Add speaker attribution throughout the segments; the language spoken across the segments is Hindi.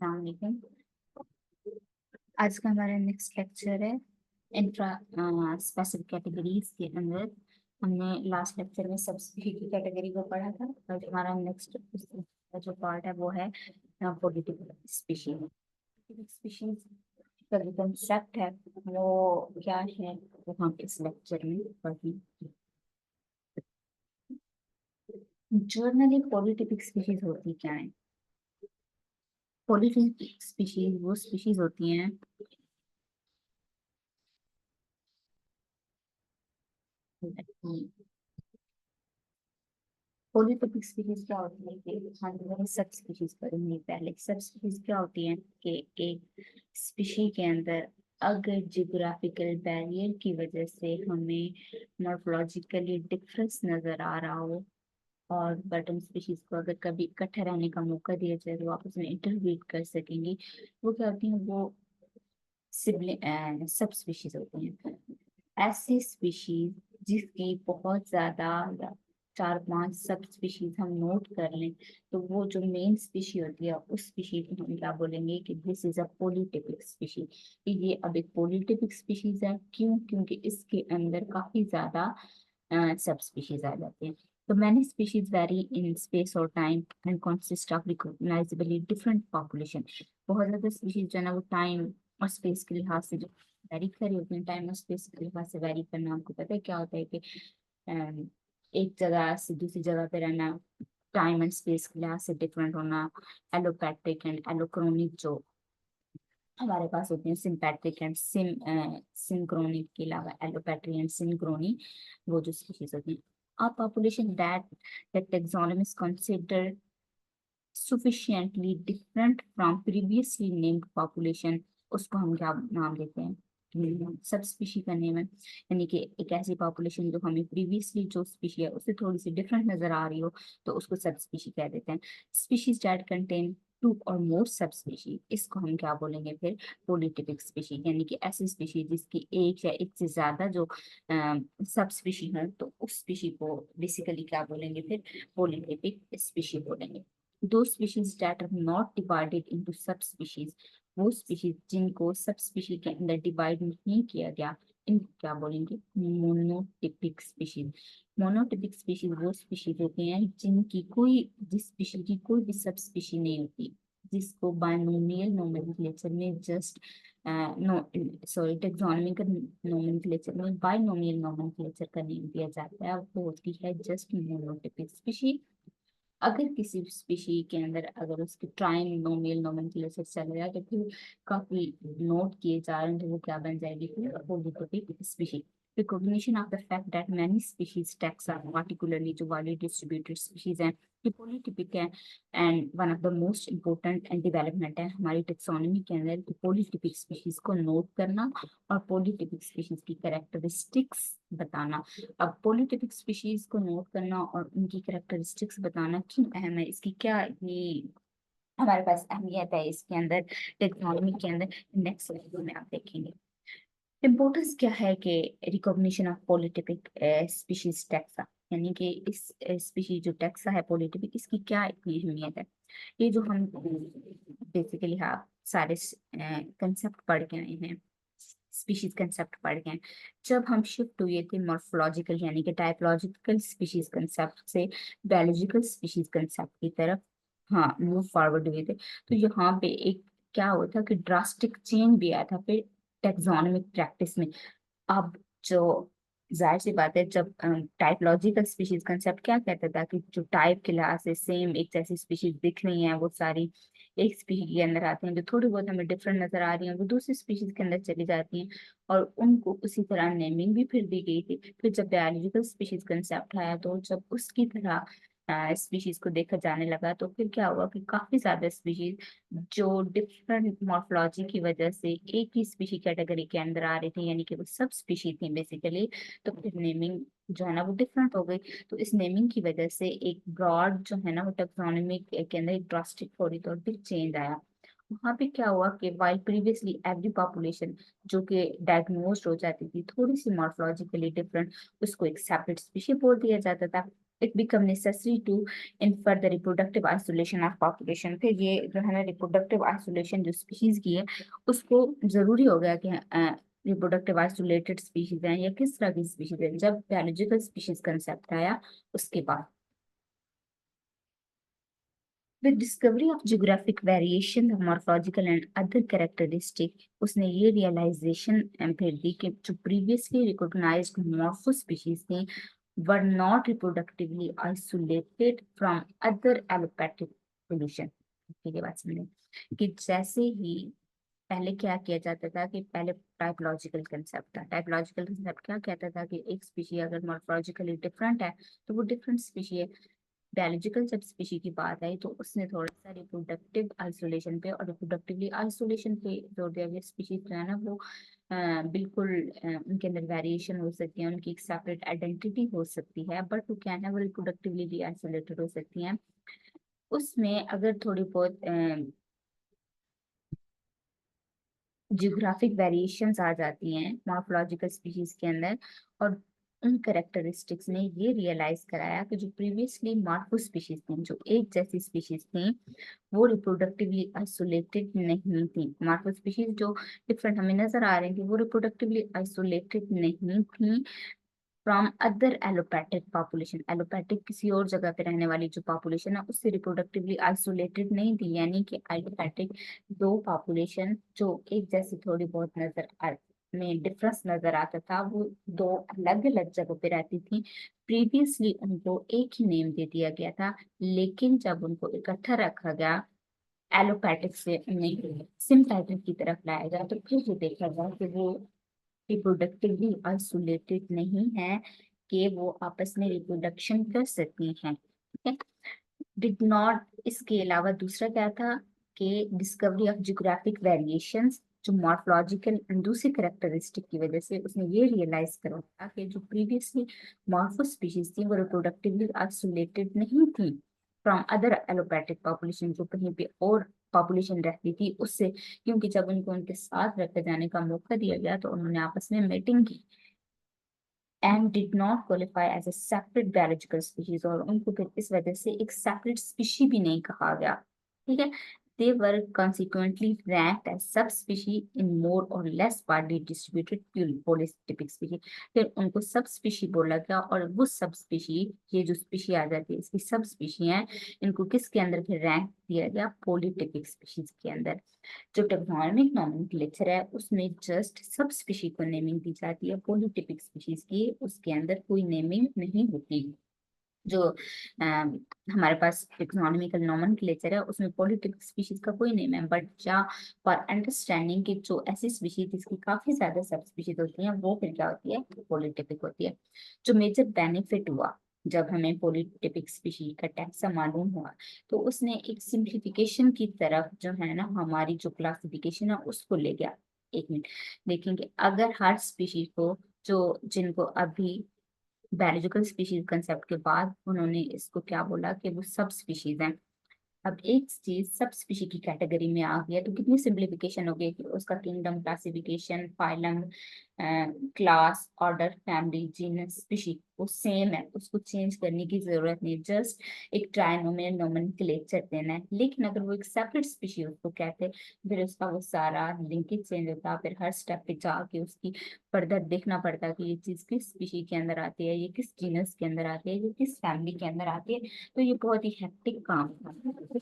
Speaker 1: अस्सलाम वालेकुम। आज का हमारा नेक्स्ट लेक्चर है इंट्रा स्पेसिफिक कैटेगरीज के अंदर। हमने लास्ट लेक्चर में सबस्पीशी की कैटेगरी को पढ़ा था और हमारा नेक्स्ट जो पार्ट है वो है पॉलिटिकल स्पीशीज। स्पीशीज का जो कंसेप्ट है वो क्या है वो हम इस लेक्चर में पढ़ेंगे। जर्नली पॉलिटिकल स्पीशीज होती क्या है? पॉलिटिकल स्पीशीज वो स्पीशीज होती हैं। पॉलीटॉपिक स्पीशीज क्या होती है कि हम सब स्पीशीज पढ़ेंगे। पहले सब स्पीशीज क्या होती हैं कि एक स्पीशी के अंदर अगर जियोग्राफिकल बैरियर की वजह से हमें मॉर्फोलॉजिकली डिफरेंस नजर आ रहा हो और बट उन स्पीशीज को अगर कभी इकट्ठे रहने का मौका दिया जाए तो आपस में इंटरब्रीड कर सकेंगी। वो क्या होती हैं? वो सिबलिंग सब स्पीशीज होती हैं। ऐसी स्पीशीज जिसकी बहुत ज्यादा या चार पांच सब स्पीशीज हम नोट कर लें तो वो जो मेन स्पीशी होती है उस स्पीशी को हम क्या बोलेंगे कि this is a polytypic species. ये अब एक पॉलीटिपिक स्पीशीज है। क्यों? क्योंकि इसके अंदर काफी ज्यादा सब स्पीशीज आ जाते हैं। तो many species vary in space और time and consist of recognizably different population. बहुत ज्यादा स्पीशीज जो है ना वो टाइम और स्पेस के लिहाज से जो वेरी कर होते हैं। टाइम और स्पेस के लिहाज से वेरी करना आपको पता है क्या होता है कि अम, एक जगह से दूसरी जगह पे रहना, टाइम एंड स्पेस के लिहाज से डिफरेंट होना। एलोपैट्रिक एंड एलोक्रोनिक जो हमारे पास होते हैं, सिंपैट्रिक एंड सिंक्रोनिक के अलावा एलोपैट्रिक एंड सिंक्रोनी वो जो स्पीशीज होती हैं। A population that taxonomy is considered sufficiently different from previously named population, उसको हम क्या नाम देते हैं? सब स्पीशी का नेम है। यानी कि एक ऐसी पॉपुलेशन जो हमें प्रीवियसली जो स्पीशी है उससे थोड़ी सी डिफरेंट नजर आ रही हो तो उसको सब स्पीशी कह देते हैं। स्पीशीज दैट कंटेन टू और मोर सब स्पीशी, इसको हम क्या बोलेंगे फिर? Polytypic species. यानी कि ऐसी स्पीशी जिसकी एक या एक से ज्यादा जो सब स्पीशी है तो उस स्पीशी को बेसिकली क्या बोलेंगे फिर? पॉलीटिपिक स्पीशी बोलेंगे। Those species that are not divided into subspecies, वो स्पीशीज जिनको सब स्पीशीज के अंदर डिवाइड नहीं किया गया इनको क्या बोलेंगे? Monotypic species. मोनोटिपिक स्पीशीज वो स्पीशीज होती हैं जिनकी कोई जिस स्पीशीज की कोई भी सब स्पीशी नहीं होती, जिसको बायनोमियल नोमेनक्लेचर में जस्ट नो सॉरी टेक्सोनोमी का नोमेनक्लेचर में बायनोमियल नोमेनक्लेचर का नेम दिया जाता है। वो होती है जस्ट मोनोटिपिक स्पीशीज। अगर किसी स्पीशी के अंदर अगर उसके ट्राइन नोमियल नोमेनक्लेचर चल रहा है तो फिर काफी नोट किए जा रहे हैं तो वो क्या बन जाएगी फिर? Polytopic species. Recognition of the fact that many species taxa particularly जो वाइडली डिस्ट्रीब्यूटेड स्पीशीज हैं ये पॉलीटिपिक है and one of the most important and development है हमारी टेक्सोनॉमी के अंदर कि पॉलीटिपिक स्पीशीज को नोट करना और पॉलीटिपिक स्पीशीज की कैरेक्टरिस्टिक्स बताना। अब पॉलीटिपिक स्पीशीज को नोट करना और उनकी कैरेक्टरिस्टिक्स बताना क्यों अहम है, इसकी क्या ये हमारे पास अहमियत है इसके अंदर टेक्नोलॉजी के अंदर, नेक्स्ट वीडियो में आप देखेंगे। इम्पोर्टेंस क्या है कि recognition of polytypic species taxa, यानी कि इस स्पीशीज जो टैक्सा है पॉलीटिपिक इसकी क्या इतनी अहमियत है। ये जो हम बेसिकली हाँ सारे कंसेप्ट पढ़ के आए हैं, स्पीशीज कंसेप्ट पढ़ गए हैं। जब हम शिफ्ट हुए थे मॉर्फोलॉजिकल यानी कि टाइपोलॉजिकल स्पीशीज कंसेप्ट से बायोलॉजिकल स्पीशीज कंसेप्ट की तरफ हाँ मूव फॉरवर्ड हुए थे तो यहाँ पे एक क्या हुआ था कि ड्रास्टिक चेंज भी आया था फिर टेक्सोनोमिक प्रैक्टिस में। अब जो जाहिर सी बात है जब टाइपोलॉजिकल स्पीशीज कंसेप्ट क्या कहता था कि जो टाइप के लिहाज से सेम एक जैसी स्पीशीज दिख रही हैं वो सारी एक स्पीशीज के अंदर आती हैं, जो थोड़ी बहुत हमें डिफरेंट नजर आ रही हैं वो दूसरी स्पीशीज के अंदर चली जाती हैं और उनको उसी तरह नेमिंग भी फिर दी गई थी। फिर जब बायोलॉजिकल स्पीशीज कंसेप्ट आया तो जब उसकी तरह स्पीशीज को देखा जाने लगा तो फिर क्या हुआ कि काफी ज्यादा स्पीशीज जो डिफरेंट मॉर्फोलॉजी की वजह से एक ही स्पीशी कैटेगरी के अंदर आ रही थी यानी कि वो सब स्पीशी थी बेसिकली, तो फिर नेमिंग जो है ना वो डिफरेंट हो गई। तो इस नेमिंग की वजह से एक ब्रॉड जो है ना वो टैक्सोनॉमी के अंदर एक ड्रास्टिक फौरी तौर पर चेंज आया। वहां पे क्या हुआ कि वाइल प्रीवियसली एवरी पॉपुलेशन जो कि डायग्नोस्ड हो जाती थी थोड़ी सी मॉर्फोलॉजिकली डिफरेंट उसको एक सेपरेट स्पीशी बोल दिया जाता था। It become necessary to infer the reproductive isolation of population. फिर ये जो है ना रिप्रोडक्टिव आइसोलेशन जो स्पीशीज की है उसको जरूरी हो गया कि रिप्रोडक्टिव आइसोलेटेड स्पीशीज हैं या किस तरह की स्पीशीज है, जब बायोलॉजिकल स्पीशीज कंसेप्ट आया उसके बाद। With discovery of geographic variation morphological and other characteristic, उसने ये रियलाइजेशन फिर दी कि जो प्रीवियसली रिकॉग्नाइज्ड मॉर्फो स्पीशीज थी were not reproductively isolated from other allopathic pollution। ठीक है, बात समझे कि जैसे ही पहले क्या किया जाता था कि पहले टाइपोलॉजिकल कंसेप्ट था। टाइपोलॉजिकल कंसेप्ट क्या कहता था कि एक स्पीशी अगर मॉर्फोलॉजिकली डिफरेंट है तो वो डिफरेंट स्पीशी है। बायोलॉजिकल जब स्पीशी की बात आई तो उसने थोड़ा सा रिप्रोडक्टिव आइसोलेशन पे और रिप्रोडक्टिवली आइसोलेशन पे जोर दिया कि स्पीशीज जो है ना वो बिल्कुल उनके अंदर वेरिएशन हो सकती है, उनकी एक सेपरेट आइडेंटिटी हो सकती है, बट वो क्या है वो रिप्रोडक्टिवली भी आइसोलेटेड हो सकती हैं। उसमें अगर थोड़ी बहुत जियोग्राफिक वेरिएशंस आ जाती हैं मॉर्फोलॉजिकल स्पीशीज के अंदर, और उन करेक्टरिस्टिक्स ने ये रियलाइज कराया कि जो प्रीवियसली मॉर्फो स्पीशीज थी, जो एक जैसी स्पीशीज थी, वो रिप्रोडक्टिवली आइसोलेटेड नहीं थी। मॉर्फो स्पीशीज जो डिफरेंट हमें नजर आ रही थी वो रिप्रोडक्टिवली आइसोलेटेड नहीं थी from other allopathic population. Allopathic किसी और जगह पे रहने वाली जो पॉपुलेशन है उससे रिप्रोडक्टिवली आइसोलेटेड नहीं थी, यानी कि एलोपैथिक दो पॉपुलेशन जो एक जैसी थोड़ी बहुत नजर आ में डिफरेंस नजर आता था, वो दो अलग अलग जगह पे रहती थी। प्रीवियसली उनको एक ही नेम दे दिया गया था, लेकिन जब उनको इकट्ठा रखा गया एलोपैथिक से उन्हें सिम्पैथिक की तरफ लाया गया तो फिर ये देखा गया कि वो रिप्रोडक्टिवली आइसोलेटेड नहीं है, कि वो आपस में रिप्रोडक्शन कर सकती हैं। ठीक है, डिड नॉट, इसके अलावा दूसरा क्या था कि डिस्कवरी ऑफ जियोग्राफिक वेरिएशंस जो मॉर्फोलॉजिकल एंड दूसरी करेक्टरिस्टिक की वजह से उसने ये रियलाइज करा कि जो प्रीवियसली मॉर्फो स्पीशीज थी वो रिप्रोडक्टिवली आइसोलेटेड नहीं थी फ्रॉम अदर एलोपैथिक पॉपुलेशन, जो कहीं पे और पॉपुलेशन रहती थी उससे, क्योंकि जब उनको उनके साथ रखे जाने का मौका दिया गया तो उन्होंने आपस में मीटिंग की and did not qualify as a separate biological species, और उनको फिर इस वजह से एक separate species भी नहीं कहा गया। ठीक है, they were consequently ranked as subspecies in more or less widely distributed polytypic species। फिर उनको सब स्पीशी बोला गया और वो सब स्पीशी, ये जो स्पीशी आ जाती है इसकी सब स्पीशी हैं, इनको किसके अंदर फिर रैंक दिया गया पोलिटिपिक स्पीशीज के अंदर। जो टेक्सोनोमिक नोमेनक्लेचर है उसमें जस्ट सब स्पीशी को नेमिंग दी जाती है, पोलिटिपिक स्पीशीज की उसके अंदर कोई नेमिंग नहीं होती। जो हमारे पास टेक्सोनोमिकल नोमेनक्लेचर है उसमें पोलिटिपिक स्पीशीज का कोई नेम है, बट जा फॉर अंडरस्टैंडिंग की जो ऐसी स्पीशीज जिसकी काफी ज्यादा सब स्पीशीज होती हैं वो फिर क्या होती है पोलिटिपिक होती है। जो मेजर बेनिफिट हुआ जब हमें पोलिटिपिक स्पीशीज का टैक्सा मालूम हुआ तो उसने एक सिंप्लीफिकेशन की तरफ जो है ना हमारी जो क्लासिफिकेशन है उसको ले गया। एक मिनट देखेंगे, अगर हर स्पीशीज को जो जिनको अभी बायोलॉजिकल स्पीशीज कंसेप्ट के बाद उन्होंने इसको क्या बोला कि वो सब स्पीशीज हैं, अब एक चीज सब स्पीशी की कैटेगरी में आ गया तो कितनी सिंप्लीफिकेशन हो गई कि उसका kingdom, classification, phylum, class, order, family, genus, species वो सेम है, उसको चेंज करने की जरूरत नहीं, जस्ट एक ट्राइनोमियल नोमेनक्लेचर देना है। लेकिन अगर वो एक सेपरेट स्पीशी उसको कहते फिर उसका वो सारा लिंकेज चेंज होता, फिर हर स्टेप पे जाके उसकी फर्दर देखना पड़ता कि ये चीज किस स्पीशी के अंदर आती है, ये किस जीनस के अंदर आती है, ये किस फैमिली के अंदर आती है। तो ये बहुत ही हेक्टिक काम था।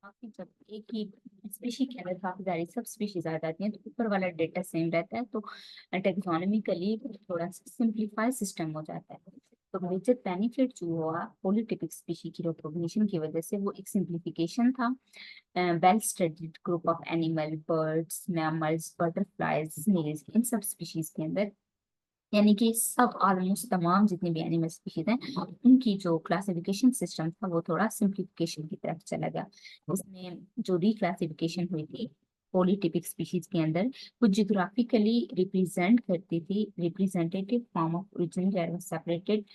Speaker 1: काफी जब एक ही स्पीशी के अंदर काफी सारी सब स्पीशीज आ जाती हैं तो ऊपर वाला डेटा सेम रहता है, तो टेक्सोनॉमिकली थोड़ा सा सिंप्लीफाई सिस्टम हो जाता है। तो मेजर बेनिफिट जो हुआ पोलिटिपिक स्पीशी की रिकॉग्निशन की वजह से वो एक सिंप्लीफिकेशन था। Well studied group of animal, birds, mammals, butterflies, snails, इन सब स्पीशीज के अंदर, यानी कि सब ऑलमोस्ट तमाम जितनी भी एनिमल स्पीशीज हैं उनकी जो क्लासिफिकेशन सिस्टम था वो थोड़ा सिंप्लीफिकेशन की तरफ चला गया। इसमें जो रिक्लासिफिकेशन हुई थी पोलिटिपिक स्पीशीज के अंदर वो जियोग्राफिकली रिप्रेजेंट करती थी, representative form of origin separated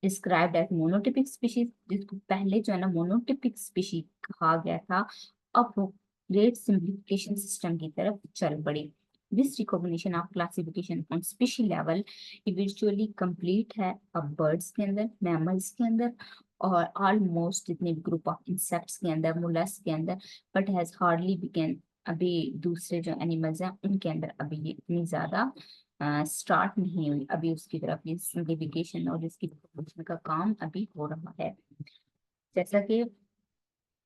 Speaker 1: described as monotypic species, जिसको पहले जो है ना मोनोटिपिक स्पीशीज कहा गया था, अब वो ग्रेट सिंप्लीफिकेशन सिस्टम की तरफ चल पड़ी। This recognition of classification on species level virtually complete है अब birds के अंदर, mammals के अंदर और ऑलमोस्ट जितने भी ग्रुप ऑफ इंसेक्ट्स के अंदर, मोलस्क के अंदर, बट हैज हार्डली बिगन, अभी दूसरे जो एनिमल्स हैं उनके अंदर अभी ये इतनी ज्यादा स्टार्ट नहीं हुई, अभी उसकी तरफ ये सिंप्लीफिकेशन और इसकी प्रोपोर्शन का काम अभी हो रहा है। जैसा कि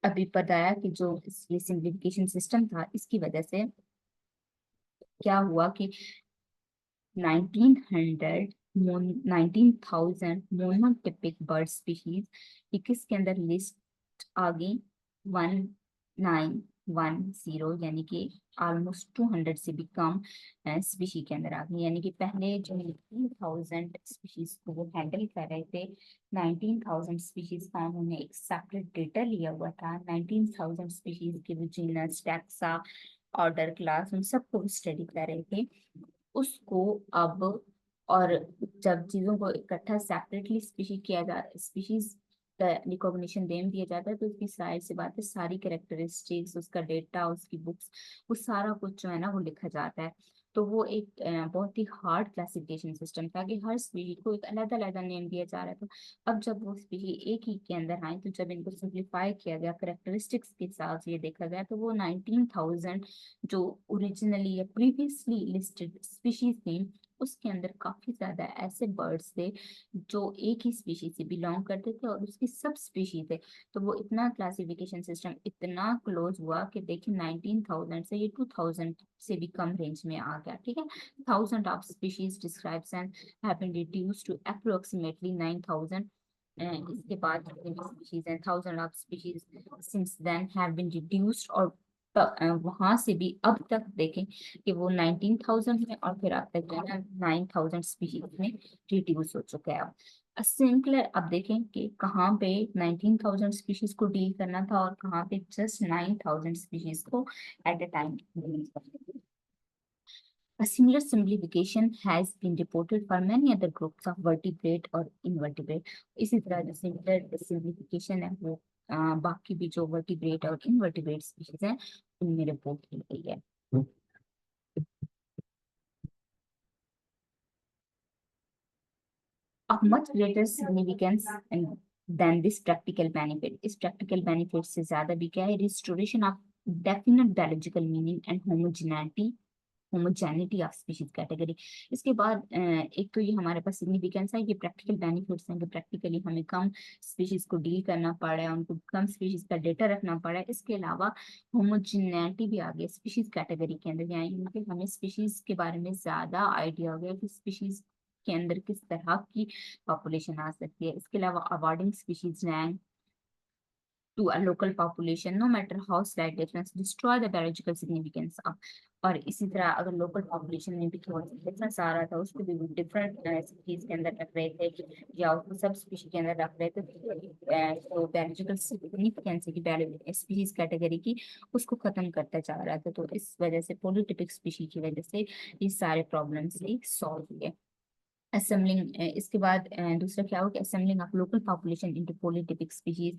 Speaker 1: अभी बताया कि जो ये सिंप्लीफिकेशन सिस्टम था इसकी वजह से क्या हुआ कि 1900 19,000 मोनोटिपिक बर्ड स्पीशीज ये किसके अंदर लिस्ट आ गई 1910, यानी कि ऑलमोस्ट 200 से भी कम स्पीशी के अंदर आ गई। यानी कि पहले जो 19,000 स्पीशीज को वो हैंडल कर रहे थे, 19,000 स्पीशीज का उन्होंने एक सेपरेट डेटा लिया हुआ था, 19,000 स्पीशीज के वो जीनस, टैक्सा, ऑर्डर, क्लास, उन सबको स्टडी कर रहे थे। उसको अब और जब चीजों को इकट्ठा सेपरेटली स्पीशीज का रिकॉग्निशन देम दिया जाता है तो उसकी सारी सी बातें, सारी कैरेक्टरिस्टिक्स, उसका डेटा, उसकी बुक्स, वो सारा कुछ जो है ना वो लिखा जाता है। तो वो एक बहुत ही हार्ड क्लासिफिकेशन सिस्टम था कि हर स्पीशी को एक अलग अलग नेम दिया जा रहा था। अब जब वो स्पीशी एक ही के अंदर आए तो जब इनको सिंप्लीफाई किया गया, कैरेक्टरिस्टिक्स के साथ ये देखा गया, तो वो 19,000 जो ओरिजिनली या प्रीवियसली लिस्टेड स्पीशीज थी उसके अंदर काफी ज्यादा ऐसे बर्ड्स थे जो एक ही स्पीशीज से बिलोंग करते थे और उसकी सब स्पीशीज थे। तो वो इतना क्लासिफिकेशन सिस्टम इतना क्लोज हुआ कि देखिए 19,000 से ये 2,000 से भी कम रेंज में आ गया। ठीक है, thousand of species describes and have been reduced to approximately 9,000। इसके बाद species and thousand of species since then have been reduced, और वहां से भी अब तक देखें कि वो 19,000 में और फिर अब तक जो है ना 9,000 स्पीशीज में रिड्यूस हो चुका है। अब सिंपलर अब देखें कि कहाँ पे 19,000 स्पीशीज को डील करना था और कहाँ पे जस्ट 9,000 स्पीशीज को एट अ टाइम डील करना। A similar simplification has been reported for many other groups of vertebrate और invertebrate। इसी तरह जो similar simplification है वो बाकी भी जो vertebrate और invertebrate species हैं उनमें रिपोर्ट की गई है। Of much greater significance and than this practical benefit, इस practical benefit से ज्यादा भी क्या है, restoration of definite biological meaning and homogeneity of species category. इसके बाद एक तो ये हमारे पास सिग्निफिकेंस है, ये प्रैक्टिकल बेनिफिट्स हैं कि प्रैक्टिकली हमें कम स्पीशीज को डील करना पड़ा है, उनको कम स्पीशीज का डेटा रखना पड़ा है। इसके अलावा होमोजेनिटी भी आ गई स्पीशीज कैटेगरी के अंदर, यानी हमें स्पीशीज के बारे में ज्यादा आइडिया हो गया कि स्पीशीज के अंदर किस तरह की पॉपुलेशन आ सकती है। इसके अलावा awarding species rank to a local population, no matter how slight difference, destroy the biological significance of। और इसी तरह अगर लोकल पॉपुलेशन में भी थोड़ा सा डिफरेंस आ रहा था उसको भी डिफरेंट स्पीशीज के अंदर रख रहे थे या उसको सब स्पीशीज के अंदर रख रहे थे, तो बायोलॉजिकल सिग्निफिकेंस की स्पीशीज कैटेगरी की उसको खत्म करता जा रहा था। तो इस वजह से पोलिटिपिक स्पीशीज की वजह से ये सारे प्रॉब्लम्स भी सॉल्व हुए। असेंबलिंग, इसके बाद दूसरा क्या हो कि assembling of local population into polytypic species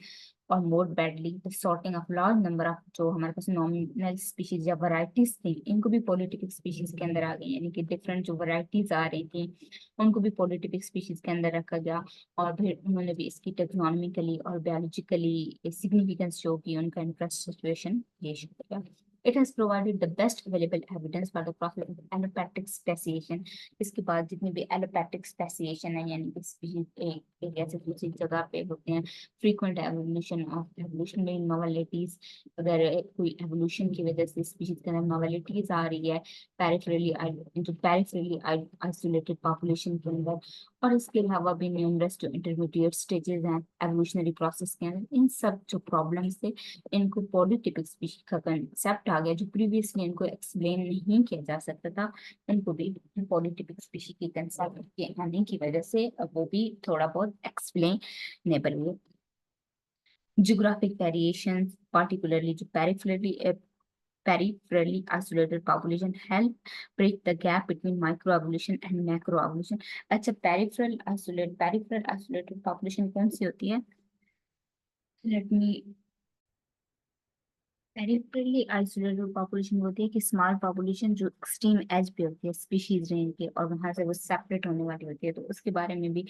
Speaker 1: और more badly the sorting of large number of जो हमारे पास नॉमिनल स्पीशीज या वैरायटीज थी इनको भी पॉलीटिपिक स्पीशीज के अंदर आ गई, यानी कि डिफरेंट जो वैरायटीज आ रही थी उनको भी पॉलीटिपिक स्पीशीज के अंदर रखा गया। और फिर उन्होंने भी इसकी टेक्नोनॉमिकली और बायोलॉजिकली सिग्निफिकेंस शो की, उनका इंटरेस्ट सिचुएशन ये शो किया। It has provided the best available evidence for the process of allopathic speciation। इसके बाद जितनी भी एलोपैथिक स्पेसिएशन है, यानी कि species एक एरिया से दूसरी जगह पे होते हैं, फ्रीक्वेंट एवोल्यूशन ऑफ एवोल्यूशनरी नोवेलिटीज, अगर कोई एवोल्यूशन की वजह से स्पीशीज के अंदर नोवेलिटीज आ रही है पेरिफेरली आइसोलेटेड पॉपुलेशन के अंदर, और इसके अलावा भी न्यूमरस जो इंटरमीडिएट स्टेजेस हैं एवोल्यूशनरी प्रोसेस के अंदर, इन सब जो प्रॉब्लम्स थे इनको पॉलीटिपिक स्पीशीज का कंसेप्ट आ गया जो प्रीवियसली इनको एक्सप्लेन नहीं किया जा सकता था, उनको भी पॉलीटिपिक स्पीशी के कंसेप्ट के आने की वजह से अब वो भी थोड़ा बहुत एक्सप्लेनेबल हुए। Geographic variations, particularly जो peripherally isolated population help break the gap between microevolution and macroevolution। अच्छा, peripheral isolated population कौन सी होती है? Let me peripherally isolated population होती है कि स्मॉल पॉपुलेशन जो एक्सट्रीम एज पे होती है स्पीशीज रेंज के, और वहां से वो सेपरेट होने वाली होती है, तो उसके बारे में भी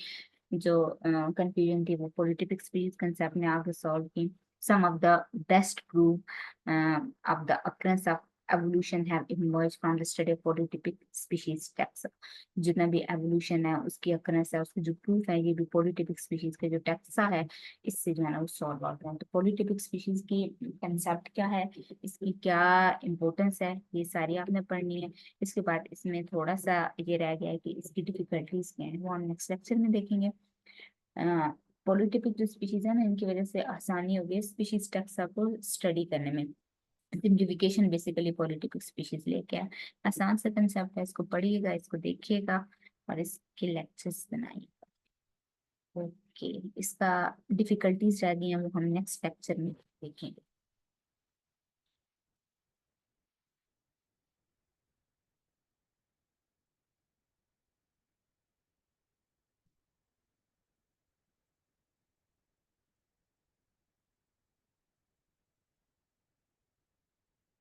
Speaker 1: जो कंफ्यूजन थी वो पोलिटिपिक स्पीशीज कंसेप्ट ने आगे सॉल्व की। Some of the best proof of the occurrence of evolution have emerged from the study of polytypic species taxa। जितना भी एवोल्यूशन है उसकी occurrence है, उसकी जो प्रूफ है, ये भी polytypic species के जो टैक्सा है इससे जो है ना वो सॉल्व आउट है। तो polytypic species की कंसेप्ट क्या है, इसकी क्या इंपॉर्टेंस है, ये सारी आपने पढ़नी है। इसके बाद इसमें थोड़ा सा ये रह गया है कि इसकी डिफिकल्टीज क्या है, वो हम नेक्स्ट लेक्चर में देखेंगे। पोलिटिपिक जो स्पीशीज है ना, इनकी वजह से आसानी होगी स्पीशीज टैक्सा को स्टडी करने में। सिम्प्लीफिकेशन बेसिकली पोलिटिपिक स्पीशीज लेके आए, आसान सा कंसेप्ट है, इसको पढ़िएगा, इसको देखिएगा और इसके लेक्चर्स बनाइएगा। ओके, इसका डिफिकल्टीज रह गई हैं वो हम नेक्स्ट लेक्चर में देखेंगे।